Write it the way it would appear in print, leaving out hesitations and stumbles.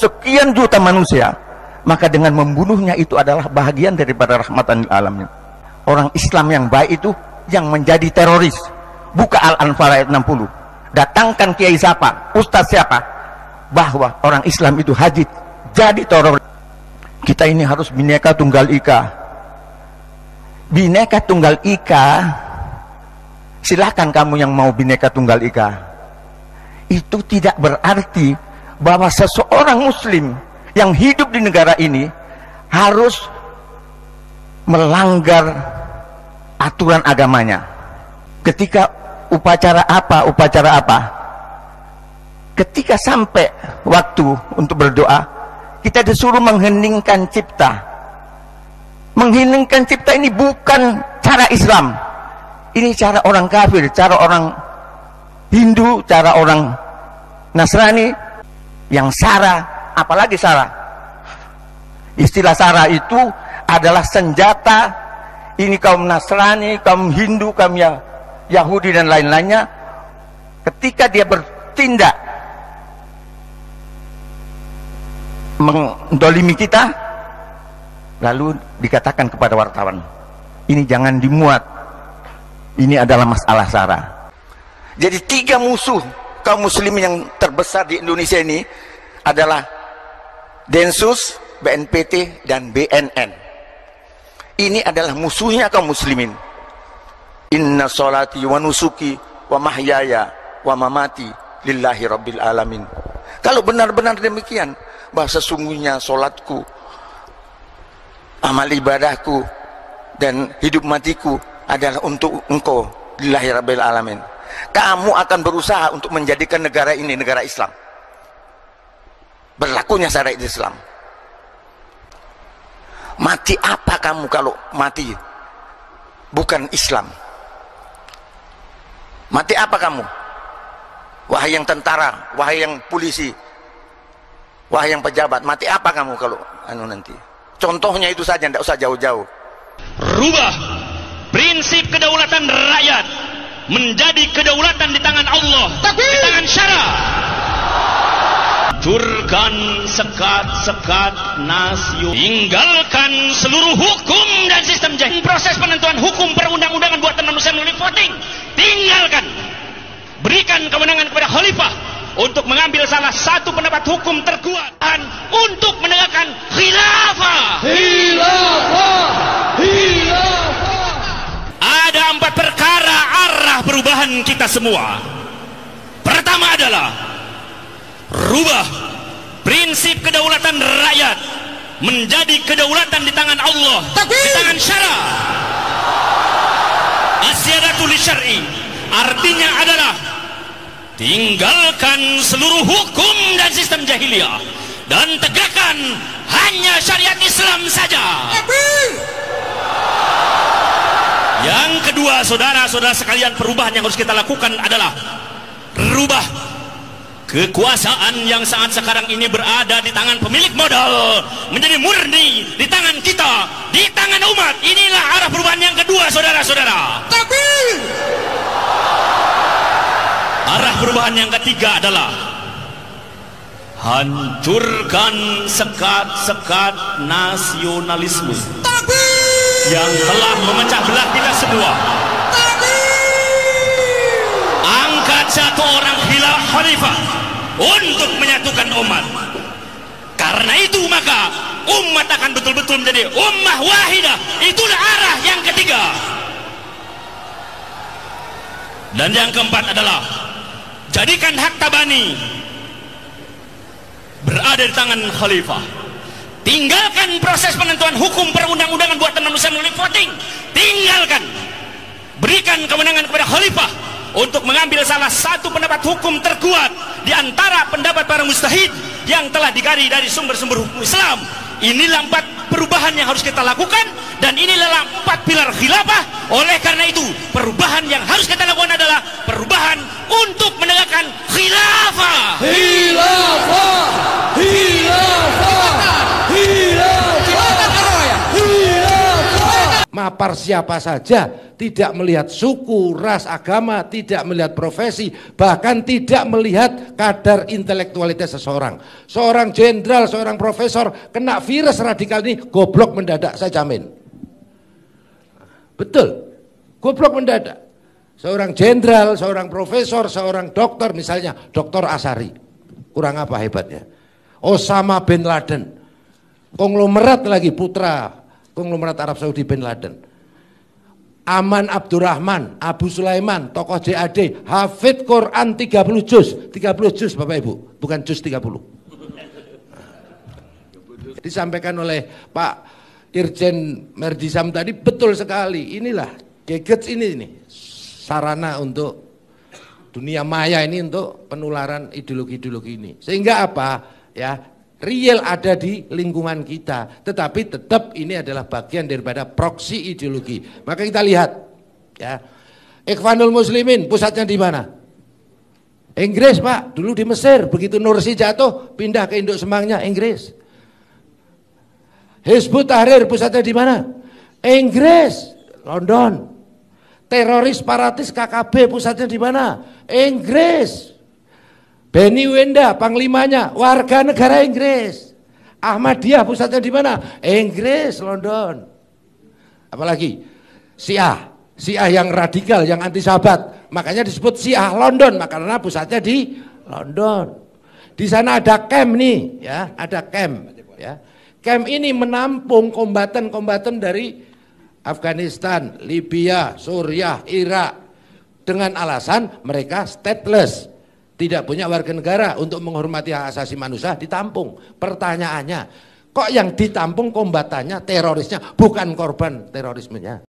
sekian juta manusia, maka dengan membunuhnya itu adalah bahagian daripada rahmatan lil alamin. Orang Islam yang baik itu yang menjadi teroris. Buka Al-Anfal ayat 60. Datangkan kiai siapa, ustaz siapa, bahwa orang Islam itu hajit jadi teroris. Kita ini harus Bhinneka Tunggal Ika. Bhinneka Tunggal Ika, silakan kamu yang mau Bhinneka Tunggal Ika. Itu tidak berarti bahwa seseorang muslim yang hidup di negara ini harus melanggar aturan agamanya. Ketika upacara apa, ketika sampai waktu untuk berdoa, kita disuruh mengheningkan cipta. Mengheningkan cipta ini bukan cara Islam, ini cara orang kafir, cara orang Hindu, cara orang Nasrani yang sara. Apalagi sara, istilah sara itu adalah senjata. Ini kaum Nasrani, kaum Hindu, kaum Yahudi dan lain-lainnya, ketika dia bertindak mendolimi kita, lalu dikatakan kepada wartawan, ini jangan dimuat, ini adalah masalah sara. Jadi 3 musuh kaum muslimin yang terbesar di Indonesia ini adalah Densus, BNPT, dan BNN. Ini adalah musuhnya kaum muslimin. Inna sholati wa nusuki wa mahyaya wa mamati lillahi rabbil alamin. Kalau benar-benar demikian, bahwa sesungguhnya sholatku, amal ibadahku, dan hidup matiku adalah untuk engkau, lillahi rabbil alamin, kamu akan berusaha untuk menjadikan negara ini negara Islam, berlakunya syariat Islam. Mati apa kamu kalau mati bukan Islam? Mati apa kamu? Wahai yang tentara, wahai yang polisi, wahai yang pejabat, mati apa kamu kalau nanti? Contohnya itu saja, tidak usah jauh-jauh. Rubah prinsip kedaulatan rakyat menjadi kedaulatan di tangan Allah, di tangan syara. Hancurkan sekat-sekat nasional, tinggalkan seluruh hukum dan sistem jahil. Proses penentuan hukum perundang-undangan buatan manusia melalui voting, tinggalkan. Berikan kewenangan kepada khalifah untuk mengambil salah satu pendapat hukum terkuat dan untuk menegakkan khilafah. Ada 4 perkara arah perubahan kita semua. Pertama adalah rubah prinsip kedaulatan rakyat menjadi kedaulatan di tangan Allah, di tangan syara. Asyadatu li syar'i artinya adalah tinggalkan seluruh hukum dan sistem jahiliyah dan tegakkan hanya syariat Islam saja. Yang kedua, saudara-saudara sekalian, perubahan yang harus kita lakukan adalah rubah kekuasaan yang saat sekarang ini berada di tangan pemilik modal menjadi murni di tangan kita, di tangan umat. Inilah arah perubahan yang kedua, saudara-saudara. Arah perubahan yang ketiga adalah hancurkan sekat-sekat nasionalisme yang telah memecah belah kita semua. Angkat satu orang khalifah untuk menyatukan umat. Karena itu maka umat akan betul-betul menjadi ummah wahidah. Itulah arah yang ketiga. Dan yang keempat adalah jadikan hak tabani berada di tangan khalifah. Tinggalkan proses penentuan hukum perundang-undangan buatan manusia melalui voting. Tinggalkan. Berikan kewenangan kepada khalifah untuk mengambil salah satu pendapat hukum terkuat di antara pendapat para mujtahid yang telah digali dari sumber-sumber hukum Islam. Inilah 4 perubahan yang harus kita lakukan, dan inilah 4 pilar khilafah. Oleh karena itu, perubahan yang harus kita lakukan adalah perubahan untuk menegakkan khilafah. Khilafah, khilafah, khilafah, khilafah. mapar siapa saja, tidak melihat suku, ras, agama, tidak melihat profesi, bahkan tidak melihat kadar intelektualitas seseorang. Seorang jenderal, seorang profesor kena virus radikal ini, goblok mendadak, saya jamin. Betul, goblok mendadak. Seorang jenderal, seorang profesor, seorang dokter, misalnya Dr. Asari, kurang apa hebatnya? Osama bin Laden, konglomerat lagi, putra konglomerat Arab Saudi bin Laden. Aman Abdurrahman, Abu Sulaiman, tokoh JAD, hafid Quran 30 juz Bapak Ibu, bukan juz 30. Disampaikan oleh Pak Irjen Merdisam tadi betul sekali. Inilah gadgets ini sarana untuk dunia maya ini untuk penularan ideologi-ideologi ini. Sehingga apa? Ya, real ada di lingkungan kita, tetapi tetap ini adalah bagian daripada proksi ideologi. Maka kita lihat, ya, Ikhwanul Muslimin pusatnya di mana? Inggris, Pak. Dulu di Mesir, begitu Nursi jatuh, pindah ke induk semangnya Inggris. Hizbut Tahrir pusatnya di mana? Inggris, London. Teroris separatis KKB pusatnya di mana? Inggris. Beni Wenda panglimanya warga negara Inggris. Ahmadiyah pusatnya di mana? Inggris, London. Apalagi Syiah yang radikal, yang anti sahabat, makanya disebut Syiah London, karena pusatnya di London. Di sana ada camp nih, ya, ada camp, ya. Camp ini menampung kombatan-kombatan dari Afghanistan, Libya, Suriah, Irak, dengan alasan mereka stateless, tidak punya warga negara, untuk menghormati hak asasi manusia ditampung. Pertanyaannya, kok yang ditampung kombatannya, terorisnya, bukan korban terorismenya?